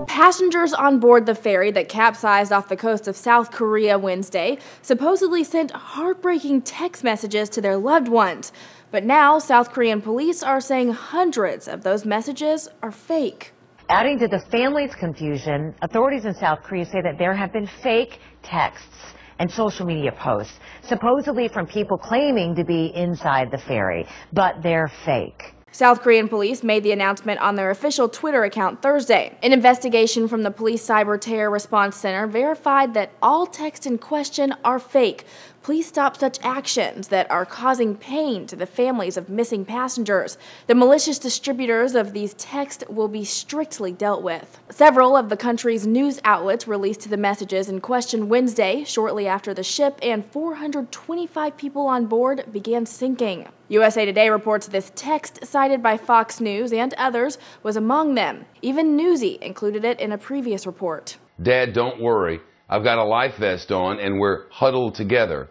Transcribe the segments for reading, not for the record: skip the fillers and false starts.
Passengers on board the ferry that capsized off the coast of South Korea Wednesday supposedly sent heartbreaking text messages to their loved ones. But now, South Korean police are saying hundreds of those messages are fake. Adding to the family's confusion, authorities in South Korea say that there have been fake texts and social media posts, supposedly from people claiming to be inside the ferry, but they're fake. South Korean police made the announcement on their official Twitter account Thursday. An investigation from the Police Cyber Terror Response Center verified that all texts in question are fake. Please stop such actions that are causing pain to the families of missing passengers. The malicious distributors of these texts will be strictly dealt with. Several of the country's news outlets released the messages in question Wednesday, shortly after the ship and 425 people on board began sinking. USA Today reports this text, cited by Fox News and others, was among them. Even Newsy included it in a previous report. "Dad, don't worry. I've got a life vest on and we're huddled together."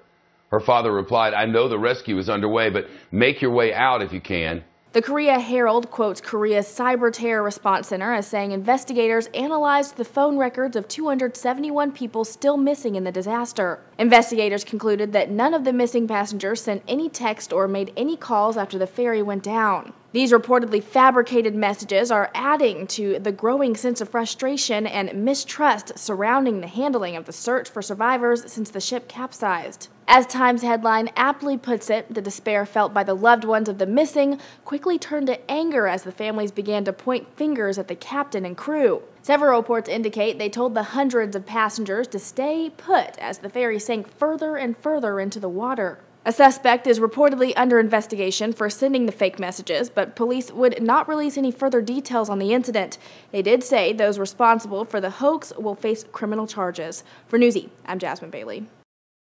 Her father replied, "I know the rescue is underway, but make your way out if you can." The Korea Herald quotes Korea's Cyber Terror Response Center as saying investigators analyzed the phone records of 271 people still missing in the disaster. Investigators concluded that none of the missing passengers sent any text or made any calls after the ferry went down. These reportedly fabricated messages are adding to the growing sense of frustration and mistrust surrounding the handling of the search for survivors since the ship capsized. As Times headline aptly puts it, the despair felt by the loved ones of the missing quickly turned to anger as the families began to point fingers at the captain and crew. Several reports indicate they told the hundreds of passengers to stay put as the ferry sank further and further into the water. A suspect is reportedly under investigation for sending the fake messages, but police would not release any further details on the incident. They did say those responsible for the hoax will face criminal charges. For Newsy, I'm Jasmine Bailey.